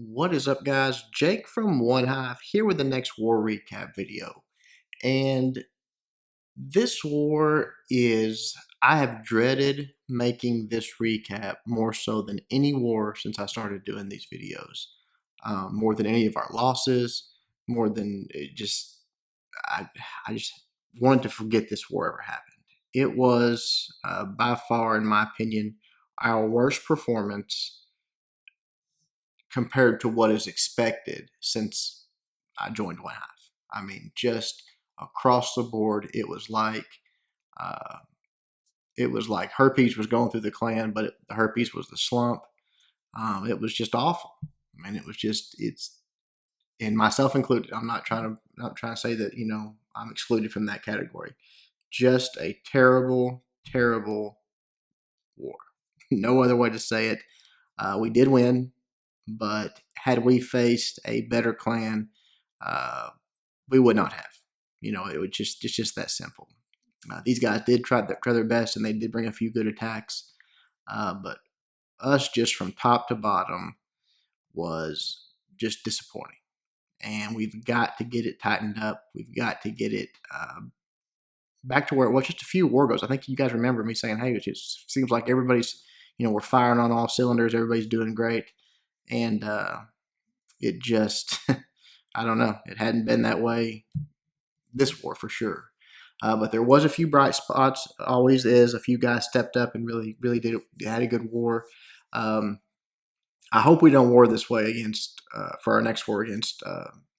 What is up, guys? Jake from OneHive here with the next war recap video. And this war is, I have dreaded making this recap more so than any war since I started doing these videos. More than any of our losses, more than it just, I, I just wanted to forget this war ever happened. It was by far, in my opinion, our worst performance compared to what is expected since I joined OneHive. I mean, just across the board, uh, it was like herpes was going through the clan, but the herpes was the slump. It was just awful. I mean, it's and myself included. I'm not trying to say that I'm excluded from that category. Just a terrible, terrible war. No other way to say it. We did win, but had we faced a better clan, uh, we would not have. It's just that simple. These guys did try their best, and they did bring a few good attacks, but us just from top to bottom was just disappointing. And we've got to get it tightened up. We've got to get it back to where it was just a few war goes. I think you guys remember me saying, "Hey, it just seems like everybody's we're firing on all cylinders. Everybody's doing great," and it just I don't know. It hadn't been that way this war for sure. But there was a few bright spots. Always is. A few guys stepped up and really had a good war. Um, I hope we don't war this way against for our next war against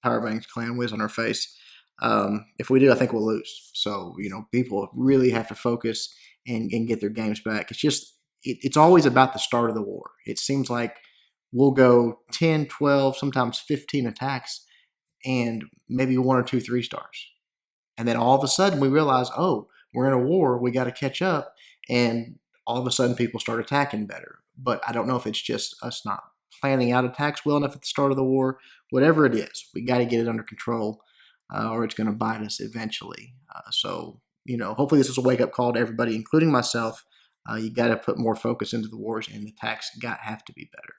Powerbank's clan Wiz on our face. If we do, I think we'll lose. So people really have to focus and get their games back. It's always about the start of the war. It seems like we'll go 10, 12, sometimes 15 attacks and maybe one or two 3-stars. And then all of a sudden we realize, oh, we're in a war, we got to catch up. And all of a sudden people start attacking better. But I don't know if it's just us not planning out attacks well enough at the start of the war. Whatever it is, we got to get it under control or it's going to bite us eventually. Hopefully this is a wake-up call to everybody, including myself. You got to put more focus into the wars, and the attacks have to be better.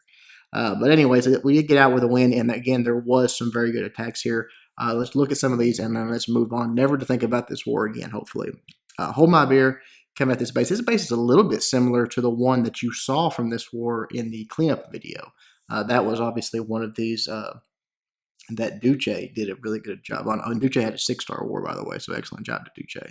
But anyways, we did get out with a win, and again, there was some very good attacks here. Let's look at some of these, and then let's move on. Never to think about this war again, hopefully. Hold My Beer, come at this base. This base is a little bit similar to the one that you saw from this war in the cleanup video. That was obviously one of these that Duce did a really good job on. And Duce had a 6-star war, by the way, so excellent job to Duce.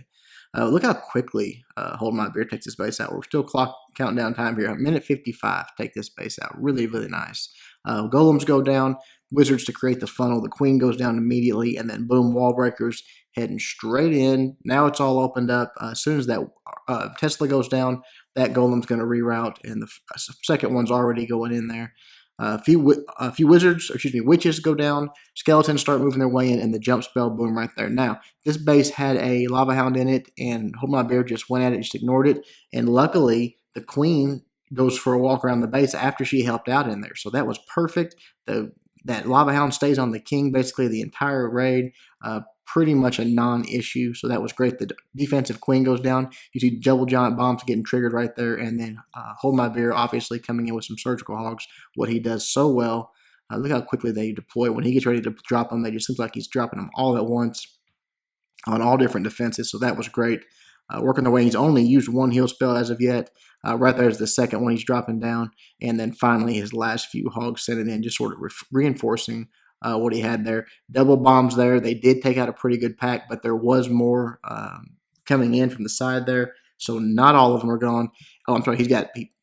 Look how quickly Hold My Beer takes this base out. We're still counting down time here. A minute 55 take this base out. Really, really nice. Golems go down. Wizards to create the funnel. The queen goes down immediately, and then boom, wall breakers heading straight in. Now it's all opened up. As soon as that Tesla goes down, that golem's going to reroute, and the second one's already going in there. A few witches go down. Skeletons start moving their way in, and the jump spell, boom, right there. Now, this base had a lava hound in it, and Hold My Bear just went at it, just ignored it. And luckily, the queen goes for a walk around the base after she helped out in there. So that was perfect. That lava hound stays on the king basically the entire raid. Pretty much a non-issue, so that was great. The defensive queen goes down. You see double giant bombs getting triggered right there, and then Hold My Beer obviously coming in with some surgical hogs, what he does so well. Look how quickly they deploy. When he gets ready to drop them, it just seems like he's dropping them all at once on all different defenses, so that was great. Working their way, he's only used one heal spell as of yet. Right there's the second one he's dropping down, and then finally his last few hogs sent it in, just sort of reinforcing what he had there. Double bombs there. They did take out a pretty good pack, but there was more coming in from the side there, so not all of them are gone. Oh, I'm sorry.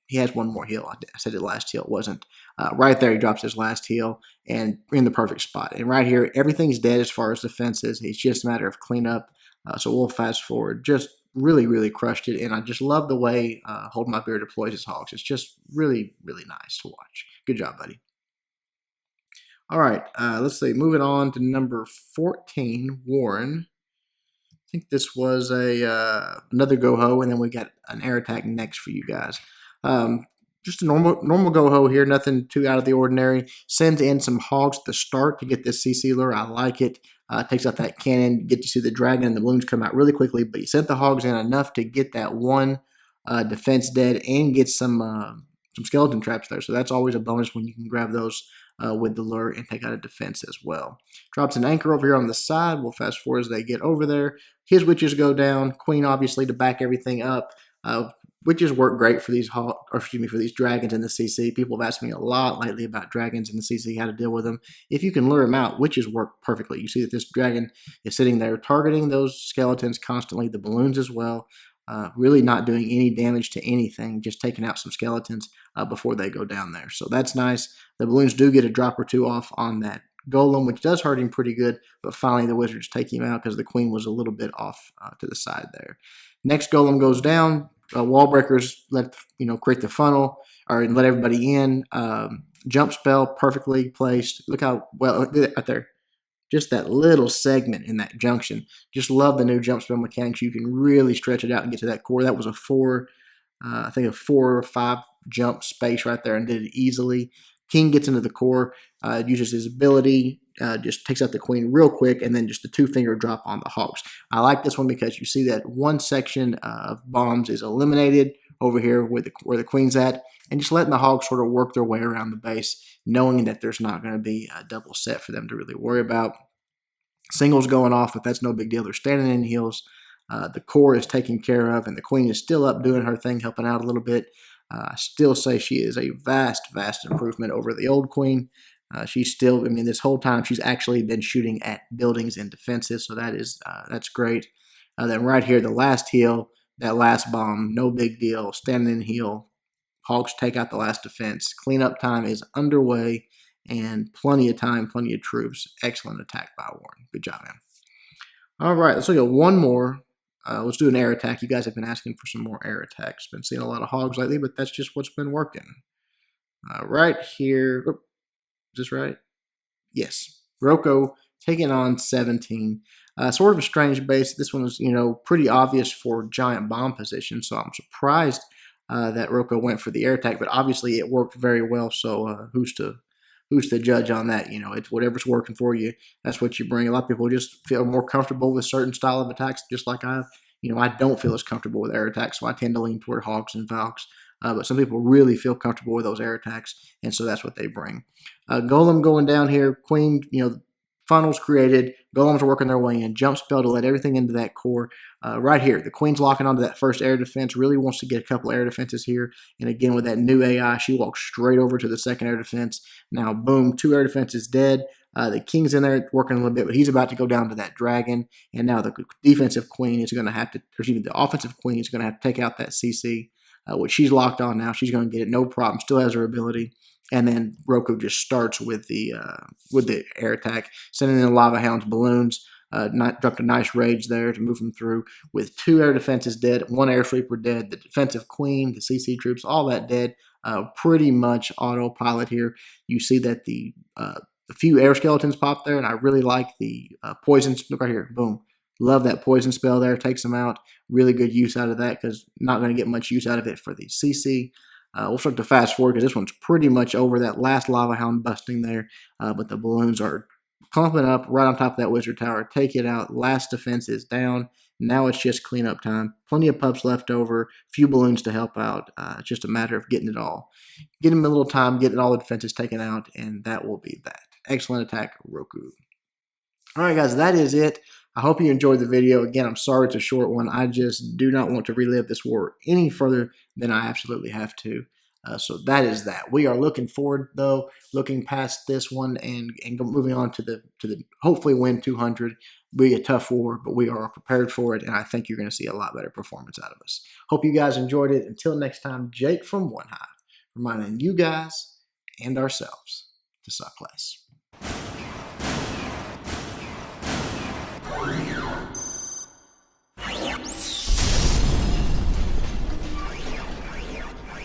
He has one more heal. I said it last heal. It wasn't. Right there, he drops his last heal, and in the perfect spot. And right here, everything's dead as far as defenses. It's just a matter of cleanup. So we'll fast forward. Just really, really crushed it, and I just love the way Hold My Beer deploys his hogs. It's just really, really nice to watch. Good job, buddy. All right, let's see. Moving on to number 14, Warren. I think this was another go-ho, and then we got an air attack next for you guys. Just a normal go-ho here, nothing too out of the ordinary. Sends in some hogs at the start to get this CC lure. I like it. Takes out that cannon, get to see the dragon and the balloons come out really quickly, but he sent the hogs in enough to get that one defense dead and get some skeleton traps there. So that's always a bonus when you can grab those with the lure and take out a defense as well. Drops an anchor over here on the side. We'll fast forward as they get over there. His witches go down. Queen obviously to back everything up. Witches work great for these for these dragons in the CC. People have asked me a lot lately about dragons in the CC, how to deal with them. If you can lure them out, witches work perfectly. You see that this dragon is sitting there targeting those skeletons constantly, the balloons as well. Really not doing any damage to anything, just taking out some skeletons before they go down there. So that's nice. The balloons do get a drop or two off on that golem, which does hurt him pretty good, but finally the wizards take him out because the queen was a little bit off to the side there. Next golem goes down. Wall breakers create the funnel or let everybody in. Jump spell perfectly placed. Look how well, look at that right there. Just that little segment in that junction. Just love the new jump spell mechanics. You can really stretch it out and get to that core. That was a 4 or 5 jump space right there and did it easily. King gets into the core, uses his ability, just takes out the queen real quick, and then just the 2-finger drop on the hogs. I like this one because you see that one section of bombs is eliminated over here where the queen's at, and just letting the hogs sort of work their way around the base, knowing that there's not going to be a double set for them to really worry about. Singles going off, but that's no big deal. They're standing in heels. The core is taken care of, and the queen is still up doing her thing, helping out a little bit. I still say she is a vast improvement over the old queen. She's still, this whole time she's actually been shooting at buildings and defenses, so that's great. Then right here, the last heal, that last bomb, no big deal. Standing in heal, hogs take out the last defense. Cleanup time is underway, and plenty of time, plenty of troops. Excellent attack by Warren. Good job, man. All right, let's look at one more. Let's do an air attack. You guys have been asking for some more air attacks. Been seeing a lot of hogs lately, but that's just what's been working. Right here. Oh, is this right? Yes. Roko taking on 17. Sort of a strange base. This one was, pretty obvious for giant bomb position, so I'm surprised that Roko went for the air attack, but obviously it worked very well, so who's to judge on that? It's whatever's working for you. That's what you bring. A lot of people just feel more comfortable with certain style of attacks, just like I don't feel as comfortable with air attacks, so I tend to lean toward hogs and valks. But some people really feel comfortable with those air attacks, and so that's what they bring. Golem going down here. Queen, funnels created. Golems are working their way in. Jump spell to let everything into that core. Right here, the queen's locking onto that first air defense. Really wants to get a couple air defenses here. And again, with that new AI, she walks straight over to the second air defense. Now, boom, 2 air defenses dead. The king's in there working a little bit, but he's about to go down to that dragon. And now the defensive queen is going to have to, the offensive queen is going to have to take out that CC, which she's locked on now. She's going to get it no problem. Still has her ability. And then Roku just starts with the air attack, sending in Lava Hound's balloons. Dropped a nice rage there to move them through with 2 air defenses dead, 1 air sweeper dead, the defensive queen, the CC troops, all that dead. Pretty much autopilot here. You see that a few air skeletons pop there, and I really like the poison. Look right here, boom. Love that poison spell there. Takes them out. Really good use out of that because not going to get much use out of it for the CC. We'll start to fast forward because this one's pretty much over. That last Lava Hound busting there, but the balloons are clumping up right on top of that wizard tower. Take it out. Last defense is down. Now it's just cleanup time. Plenty of pups left over. Few balloons to help out. It's just a matter of getting it all. Getting them a little time, getting all the defenses taken out, and that will be that. Excellent attack, Roku. All right, guys, that is it. I hope you enjoyed the video. Again, I'm sorry it's a short one. I just do not want to relive this war any further than I absolutely have to. So that is that. We are looking forward, though, looking past this one and moving on to the hopefully win 200. Be a tough war, but we are prepared for it, and I think you're going to see a lot better performance out of us. Hope you guys enjoyed it. Until next time, Jake from OneHive, reminding you guys and ourselves to suck less.